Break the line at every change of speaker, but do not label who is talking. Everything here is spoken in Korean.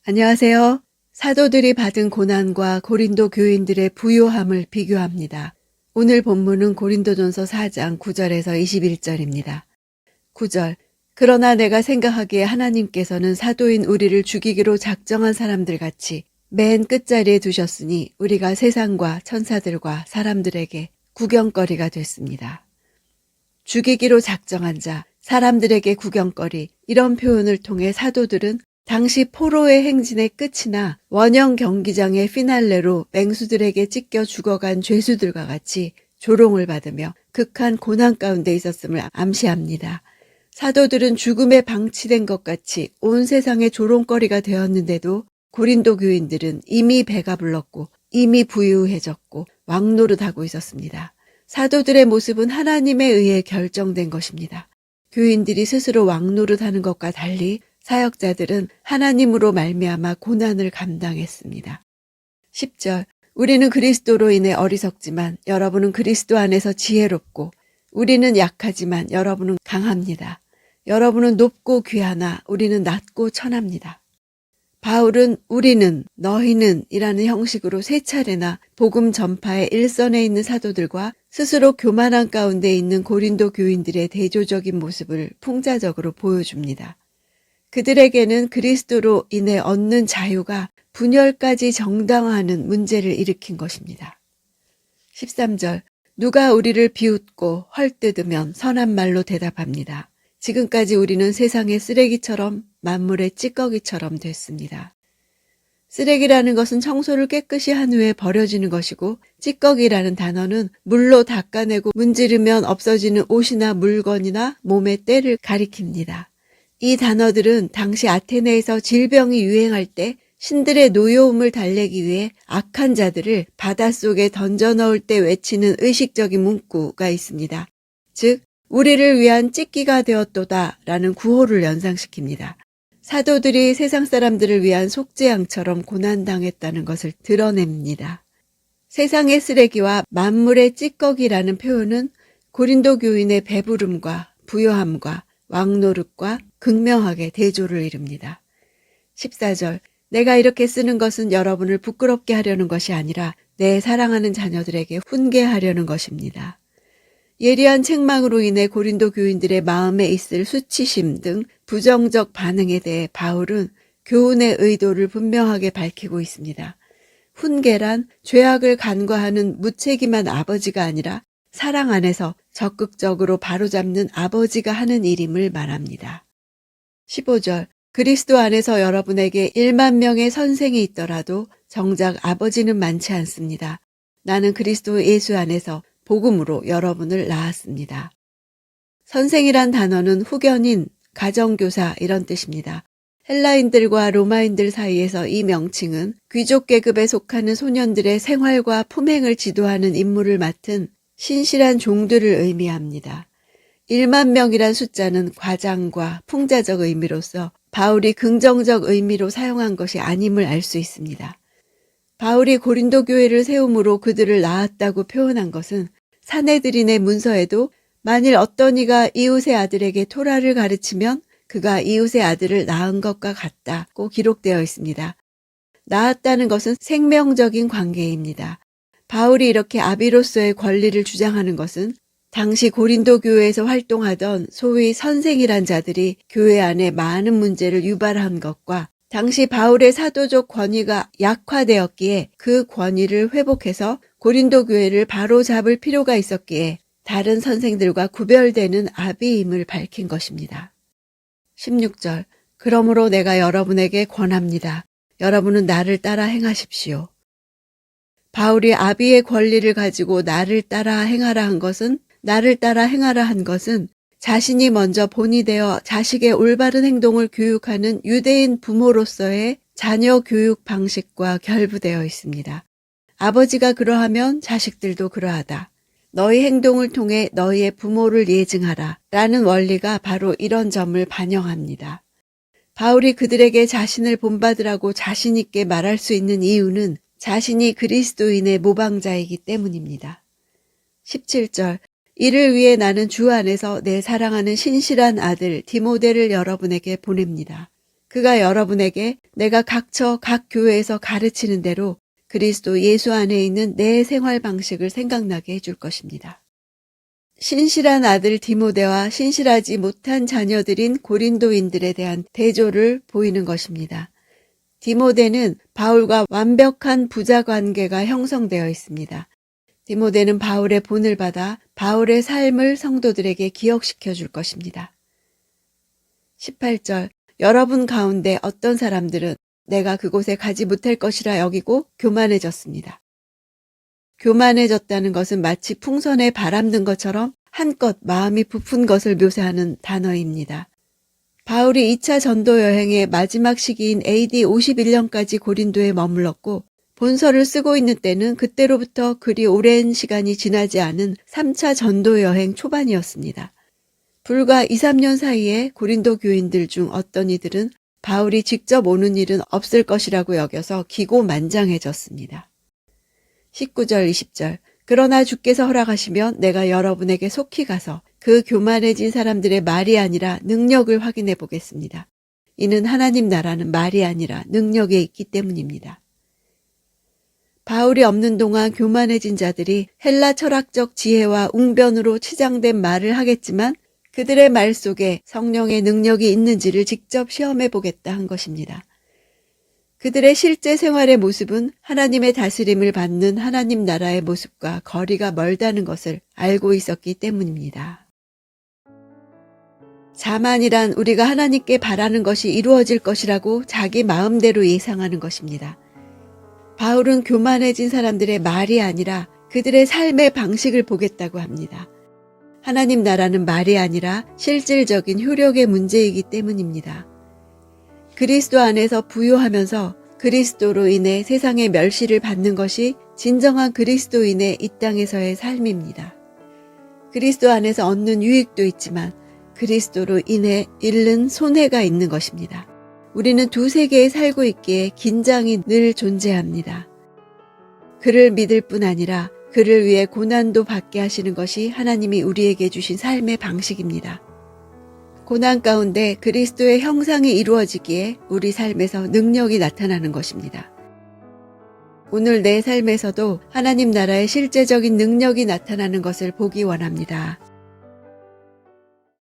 안녕하세요. 사도들이 받은 고난과 고린도 교인들의 부요함을 비교합니다. 오늘 본문은 고린도전서 4장 9절에서 21절입니다. 9절. 그러나 내가 생각하기에 하나님께서는 사도인 우리를 죽이기로 작정한 사람들 같이 맨 끝자리에 두셨으니 우리가 세상과 천사들과 사람들에게 구경거리가 됐습니다. 죽이기로 작정한 자, 사람들에게 구경거리, 이런 표현을 통해 사도들은 당시 포로의 행진의 끝이나 원형 경기장의 피날레로 맹수들에게 찢겨 죽어간 죄수들과 같이 조롱을 받으며 극한 고난 가운데 있었음을 암시합니다. 사도들은 죽음에 방치된 것 같이 온 세상의 조롱거리가 되었는데도 고린도 교인들은 이미 배가 불렀고 이미 부유해졌고 왕노릇하고 있었습니다. 사도들의 모습은 하나님에 의해 결정된 것입니다. 교인들이 스스로 왕노릇하는 것과 달리 사역자들은 하나님으로 말미암아 고난을 감당했습니다. 10절. 우리는 그리스도로 인해 어리석지만 여러분은 그리스도 안에서 지혜롭고 우리는 약하지만 여러분은 강합니다. 여러분은 높고 귀하나 우리는 낮고 천합니다. 바울은 우리는, 너희는 이라는 형식으로 세 차례나 복음 전파의 일선에 있는 사도들과 스스로 교만한 가운데 있는 고린도 교인들의 대조적인 모습을 풍자적으로 보여줍니다. 그들에게는 그리스도로 인해 얻는 자유가 분열까지 정당화하는 문제를 일으킨 것입니다. 13절. 누가 우리를 비웃고 헐뜯으면 선한 말로 대답합니다. 지금까지 우리는 세상의 쓰레기처럼 만물의 찌꺼기처럼 됐습니다. 쓰레기라는 것은 청소를 깨끗이 한 후에 버려지는 것이고 찌꺼기라는 단어는 물로 닦아내고 문지르면 없어지는 옷이나 물건이나 몸의 때를 가리킵니다. 이 단어들은 당시 아테네에서 질병이 유행할 때 신들의 노여움을 달래기 위해 악한 자들을 바닷속에 던져 넣을 때 외치는 의식적인 문구가 있습니다. 즉 우리를 위한 찢기가 되었도다 라는 구호를 연상시킵니다. 사도들이 세상 사람들을 위한 속죄양처럼 고난당했다는 것을 드러냅니다. 세상의 쓰레기와 만물의 찌꺼기라는 표현은 고린도 교인의 배부름과 부요함과 왕노릇과 극명하게 대조를 이룹니다. 14절. 내가 이렇게 쓰는 것은 여러분을 부끄럽게 하려는 것이 아니라 내 사랑하는 자녀들에게 훈계하려는 것입니다. 예리한 책망으로 인해 고린도 교인들의 마음에 있을 수치심 등 부정적 반응에 대해 바울은 교훈의 의도를 분명하게 밝히고 있습니다. 훈계란 죄악을 간과하는 무책임한 아버지가 아니라 사랑 안에서 적극적으로 바로잡는 아버지가 하는 일임을 말합니다. 15절. 그리스도 안에서 여러분에게 1만 명의 선생이 있더라도 정작 아버지는 많지 않습니다. 나는 그리스도 예수 안에서 복음으로 여러분을 낳았습니다. 선생이란 단어는 후견인, 가정교사 이런 뜻입니다. 헬라인들과 로마인들 사이에서 이 명칭은 귀족 계급에 속하는 소년들의 생활과 품행을 지도하는 임무를 맡은 신실한 종들을 의미합니다. 1만 명이란 숫자는 과장과 풍자적 의미로서 바울이 긍정적 의미로 사용한 것이 아님을 알 수 있습니다. 바울이 고린도 교회를 세움으로 그들을 낳았다고 표현한 것은 사내들인의 문서에도 만일 어떤 이가 이웃의 아들에게 토라를 가르치면 그가 이웃의 아들을 낳은 것과 같다고 기록되어 있습니다. 낳았다는 것은 생명적인 관계입니다. 바울이 이렇게 아비로서의 권리를 주장하는 것은 당시 고린도 교회에서 활동하던 소위 선생이란 자들이 교회 안에 많은 문제를 유발한 것과 당시 바울의 사도적 권위가 약화되었기에 그 권위를 회복해서 고린도 교회를 바로잡을 필요가 있었기에 다른 선생들과 구별되는 아비임을 밝힌 것입니다. 16절. 그러므로 내가 여러분에게 권합니다. 여러분은 나를 따라 행하십시오. 바울이 아비의 권리를 가지고 나를 따라 행하라 한 것은 자신이 먼저 본이 되어 자식의 올바른 행동을 교육하는 유대인 부모로서의 자녀 교육 방식과 결부되어 있습니다. 아버지가 그러하면 자식들도 그러하다. 너희 행동을 통해 너희의 부모를 예증하라 라는 원리가 바로 이런 점을 반영합니다. 바울이 그들에게 자신을 본받으라고 자신 있게 말할 수 있는 이유는 자신이 그리스도인의 모방자이기 때문입니다. 17절. 이를 위해 나는 주 안에서 내 사랑하는 신실한 아들 디모데를 여러분에게 보냅니다. 그가 여러분에게 내가 각처 각 교회에서 가르치는 대로 그리스도 예수 안에 있는 내 생활 방식을 생각나게 해줄 것입니다. 신실한 아들 디모데와 신실하지 못한 자녀들인 고린도인들에 대한 대조를 보이는 것입니다. 디모데는 바울과 완벽한 부자 관계가 형성되어 있습니다. 디모데는 바울의 본을 받아 바울의 삶을 성도들에게 기억시켜 줄 것입니다. 18절, 여러분 가운데 어떤 사람들은 내가 그곳에 가지 못할 것이라 여기고 교만해졌습니다. 교만해졌다는 것은 마치 풍선에 바람 든 것처럼 한껏 마음이 부푼 것을 묘사하는 단어입니다. 바울이 2차 전도 여행의 마지막 시기인 AD 51년까지 고린도에 머물렀고 본서를 쓰고 있는 때는 그때로부터 그리 오랜 시간이 지나지 않은 3차 전도 여행 초반이었습니다. 불과 2, 3년 사이에 고린도 교인들 중 어떤 이들은 바울이 직접 오는 일은 없을 것이라고 여겨서 기고만장해졌습니다. 19절, 20절, 그러나 주께서 허락하시면 내가 여러분에게 속히 가서 그 교만해진 사람들의 말이 아니라 능력을 확인해 보겠습니다. 이는 하나님 나라는 말이 아니라 능력에 있기 때문입니다. 바울이 없는 동안 교만해진 자들이 헬라 철학적 지혜와 웅변으로 치장된 말을 하겠지만 그들의 말 속에 성령의 능력이 있는지를 직접 시험해 보겠다 한 것입니다. 그들의 실제 생활의 모습은 하나님의 다스림을 받는 하나님 나라의 모습과 거리가 멀다는 것을 알고 있었기 때문입니다. 자만이란 우리가 하나님께 바라는 것이 이루어질 것이라고 자기 마음대로 예상하는 것입니다. 바울은 교만해진 사람들의 말이 아니라 그들의 삶의 방식을 보겠다고 합니다. 하나님 나라는 말이 아니라 실질적인 효력의 문제이기 때문입니다. 그리스도 안에서 부요하면서 그리스도로 인해 세상의 멸시를 받는 것이 진정한 그리스도인의 이 땅에서의 삶입니다. 그리스도 안에서 얻는 유익도 있지만 그리스도로 인해 잃는 손해가 있는 것입니다. 우리는 두 세계에 살고 있기에 긴장이 늘 존재합니다. 그를 믿을 뿐 아니라 그를 위해 고난도 받게 하시는 것이 하나님이 우리에게 주신 삶의 방식입니다. 고난 가운데 그리스도의 형상이 이루어지기에 우리 삶에서 능력이 나타나는 것입니다. 오늘 내 삶에서도 하나님 나라의 실제적인 능력이 나타나는 것을 보기 원합니다.